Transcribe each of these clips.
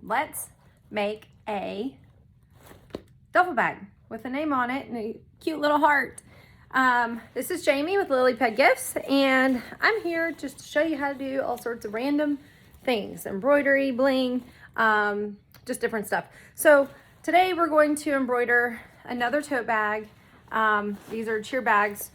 let's make a duffel bag with a name on it and a cute little heart. This is Jamie with Lilli Pet Gifts, and I'm here just to show you how to do all sorts of random things, embroidery, bling, just different stuff. So today we're going to embroider another tote bag. These are cheer bags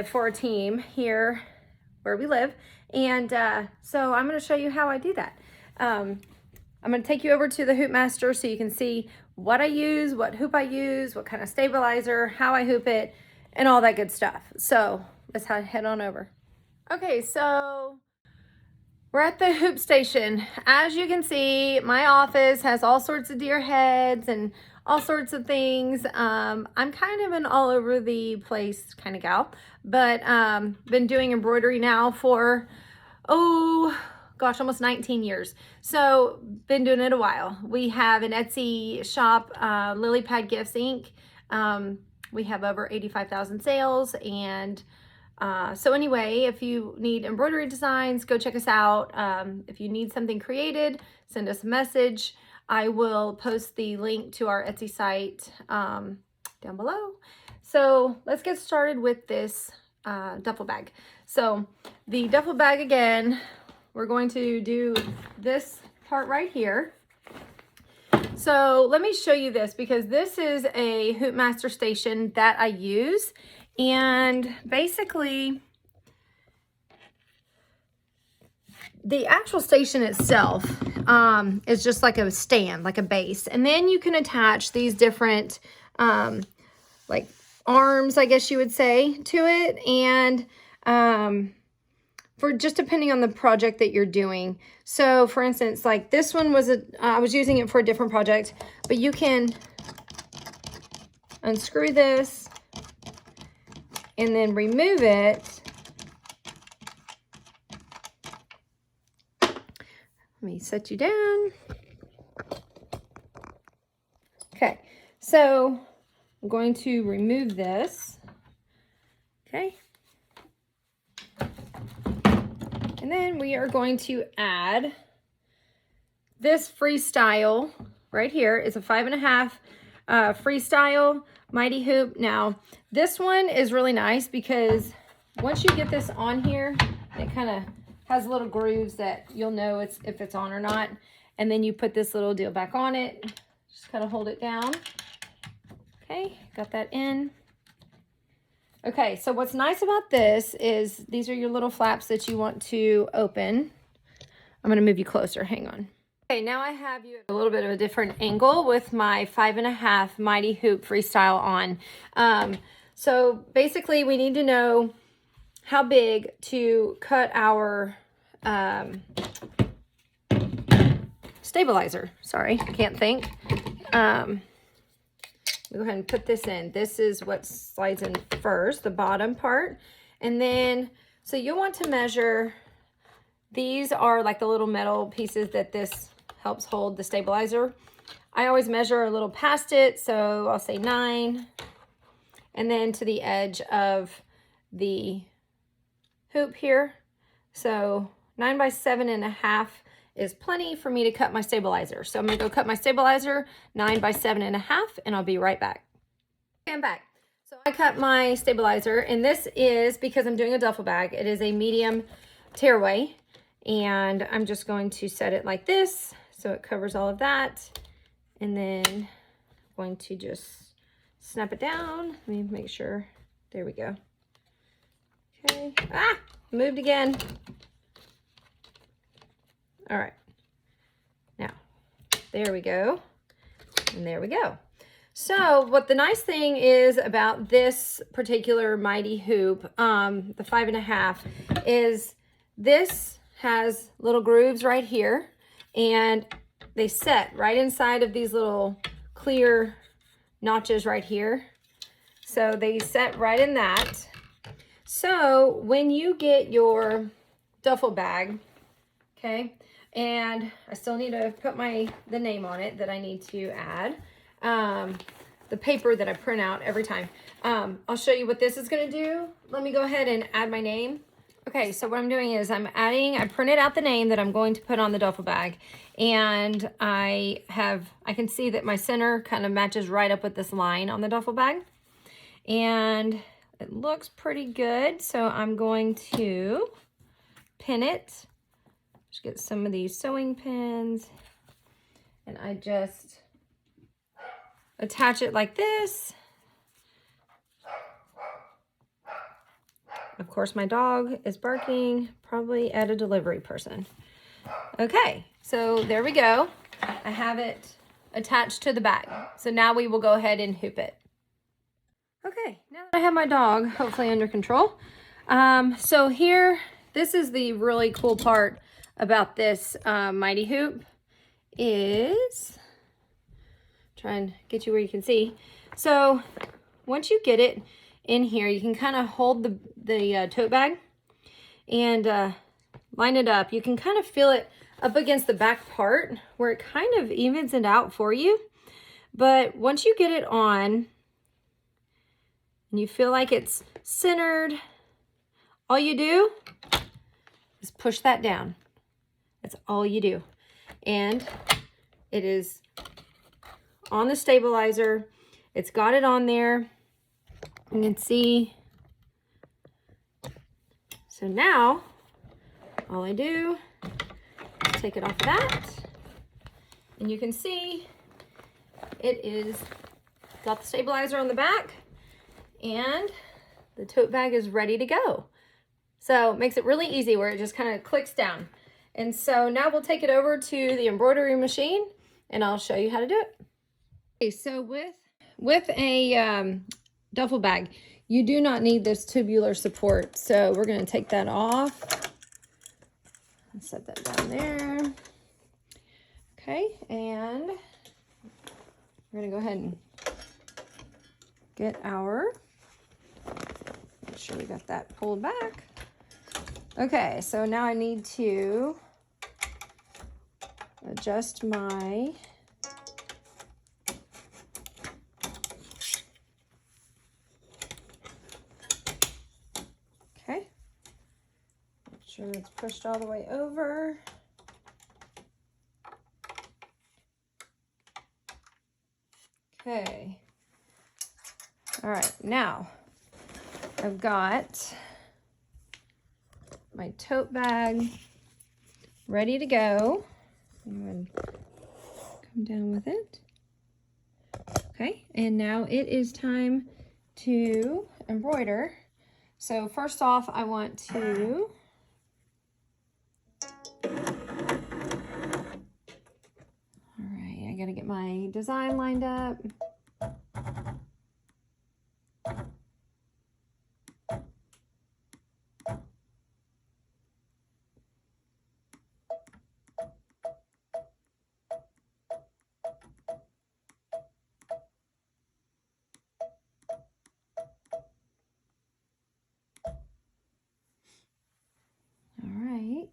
for a team here where we live, and so I'm going to show you how I do that. I'm going to take you over to the Hoop Master so you can see what I use, what hoop I use, what kind of stabilizer, how I hoop it, and all that good stuff. So let's head on over. Okay, so we're at the hoop station. As you can see, my office has all sorts of deer heads and all sorts of things. I'm kind of an all over the place kind of gal, but been doing embroidery now for, oh gosh, almost 19 years. So been doing it a while. We have an Etsy shop, Lilli Pad Gifts Inc. We have over 85,000 sales, and so anyway, if you need embroidery designs, go check us out. If you need something created, send us a message. I will post the link to our Etsy site down below. So let's get started with this duffel bag. So the duffel bag, again, we're going to do this part right here. So let me show you this, because this is a Hoop Master station that I use. And basically, the actual station itself is just like a stand, like a base. And then you can attach these different like arms, I guess you would say, to it. And for just depending on the project that you're doing. So for instance, like this one was I was using it for a different project, but you can unscrew this and then remove it. Let me set you down. Okay, so I'm going to remove this. Okay. And then we are going to add this freestyle right here. It's a 5.5 freestyle mighty hoop. Now, this one is really nice because once you get this on here, it kind of has little grooves that you'll know if it's on or not. And then you put this little deal back on it. Just kind of hold it down. Okay, got that in. Okay, so what's nice about this is these are your little flaps that you want to open. I'm going to move you closer. Hang on. Okay, now I have you at a little bit of a different angle with my 5.5 Mighty Hoop Freestyle on. So basically, we need to know how big to cut our stabilizer. Sorry, I can't think. Go ahead and put this in. This is what slides in first, the bottom part. And then, so you'll want to measure, these are like the little metal pieces that this helps hold the stabilizer. I always measure a little past it, so I'll say 9. And then to the edge of the hoop here. So 9 by 7.5 is plenty for me to cut my stabilizer. So I'm gonna go cut my stabilizer 9 by 7.5, and I'll be right back. Okay, I'm back. So I cut my stabilizer, and this is because I'm doing a duffel bag. It is a medium tearaway, and I'm just going to set it like this so it covers all of that. And then I'm going to just snap it down. Let me make sure. There we go. Okay. Ah, moved again. All right, now, there we go, and there we go. So what the nice thing is about this particular mighty hoop, the 5.5, is this has little grooves right here, and they set right inside of these little clear notches right here. So they set right in that. So when you get your duffel bag, okay, and I still need to put the name on it that I need to add. The paper that I print out every time. I'll show you what this is going to do. Let me go ahead and add my name. Okay, so what I'm doing is I printed out the name that I'm going to put on the duffel bag, and I can see that my center kind of matches right up with this line on the duffel bag, and it looks pretty good. So I'm going to pin it. Just get some of these sewing pins, and I just attach it like this. Of course, my dog is barking, probably at a delivery person. Okay, so there we go. I have it attached to the bag. So now we will go ahead and hoop it. Okay, now that I have my dog hopefully under control. So here, this is the really cool part about this Mighty Hoop is, try and get you where you can see. So once you get it in here, you can kind of hold the tote bag and line it up. You can kind of feel it up against the back part where it kind of evens it out for you. But once you get it on and you feel like it's centered, all you do is push that down. That's all you do. And it is on the stabilizer. It's got it on there. You can see. So now, all I do is take it off that, and you can see it is got the stabilizer on the back, and the tote bag is ready to go. So it makes it really easy where it just kind of clicks down. And so now we'll take it over to the embroidery machine, and I'll show you how to do it. Okay, so with a duffel bag, you do not need this tubular support. So we're going to take that off. I'll set that down there. Okay, and we're going to go ahead and get our, make sure we got that pulled back. Okay, so now I need to adjust my sure it's pushed all the way over. Okay. All right, now I've got my tote bag ready to go. I'm going to come down with it. Okay, and now it is time to embroider. So first off, I want to I gotta get my design lined up. All right.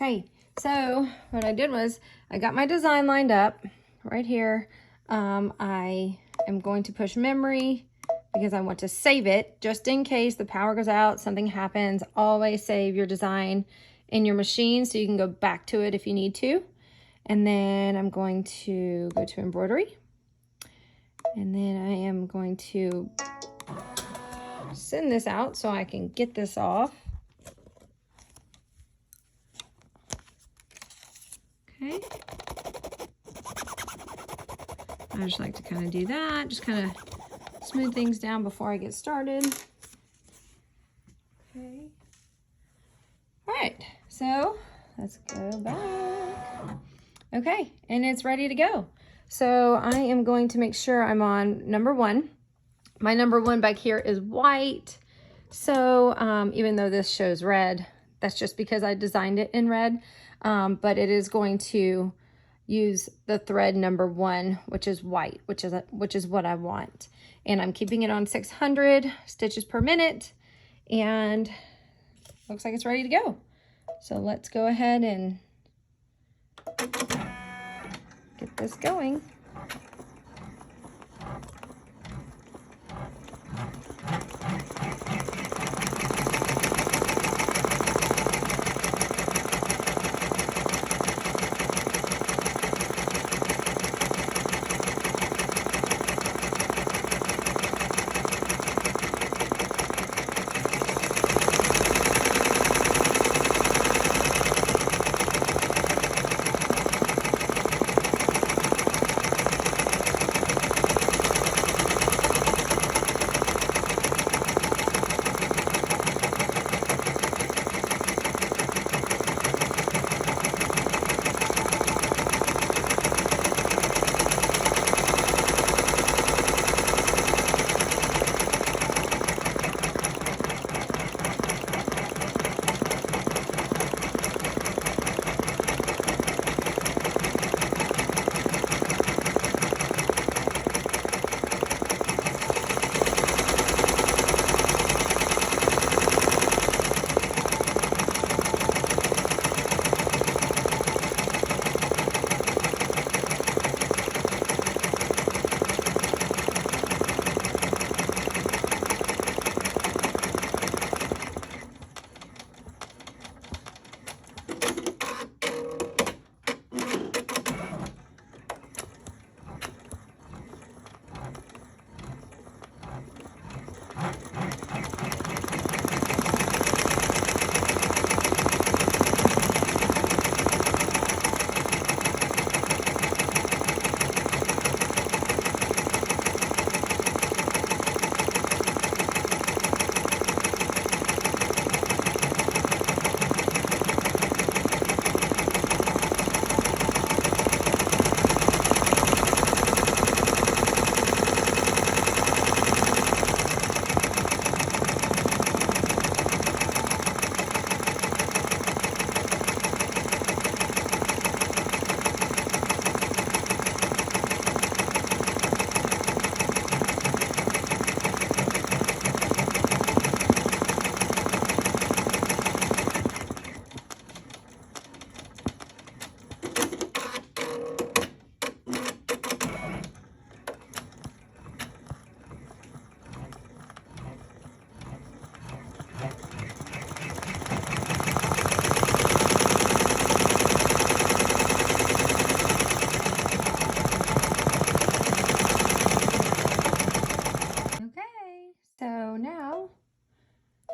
Okay, so what I did was I got my design lined up right here. I am going to push memory because I want to save it just in case the power goes out, something happens. Always save your design in your machine so you can go back to it if you need to. And then I'm going to go to embroidery. And then I am going to send this out so I can get this off. Okay. I just like to kind of do that, just kind of smooth things down before I get started. Okay. All right, so let's go back. Okay, and it's ready to go. So I am going to make sure I'm on number 1. My number 1 back here is white. So even though this shows red, that's just because I designed it in red. But it is going to use the thread number 1, which is white, which is what I want. And I'm keeping it on 600 stitches per minute, and looks like it's ready to go. So let's go ahead and get this going.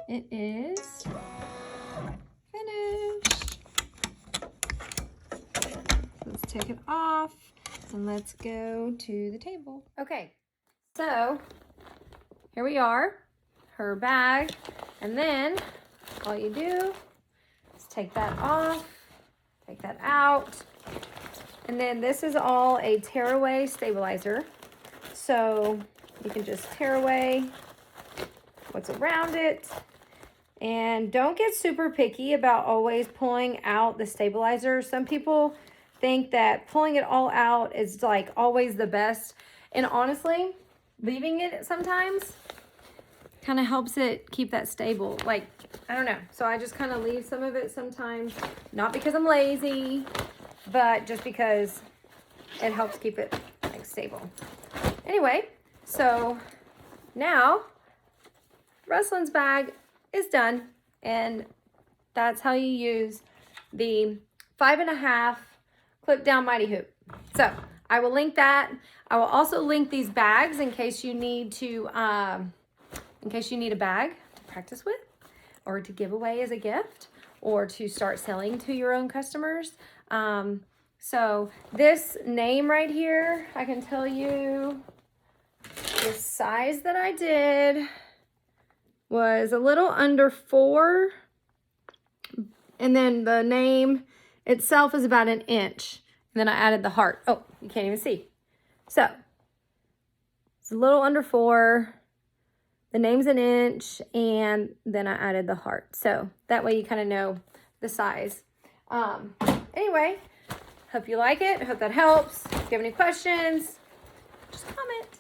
it is finished. Let's take it off and let's go to the table. Okay, so here we are, her bag, and then all you do is take that off, take that out, and then this is all a tearaway stabilizer. So you can just tear away what's around it. And don't get super picky about always pulling out the stabilizer. Some people think that pulling it all out is like always the best. And honestly, leaving it sometimes kind of helps it keep that stable. Like, I don't know. So I just kind of leave some of it sometimes. Not because I'm lazy, but just because it helps keep it like stable. Anyway, so now Ruslin's bag is done, and that's how you use the 5.5 clip down mighty hoop. So I will link that. I will also link these bags in case you need to a bag to practice with, or to give away as a gift, or to start selling to your own customers. So this name right here, I can tell you the size that I did was a little under 4, and then the name itself is about 1 inch, and then I added the heart. Oh, you can't even see. So it's a little under 4, the name's 1 inch, and then I added the heart. So that way you kind of know the size. Anyway, hope you like it. I hope that helps. If you have any questions, just comment.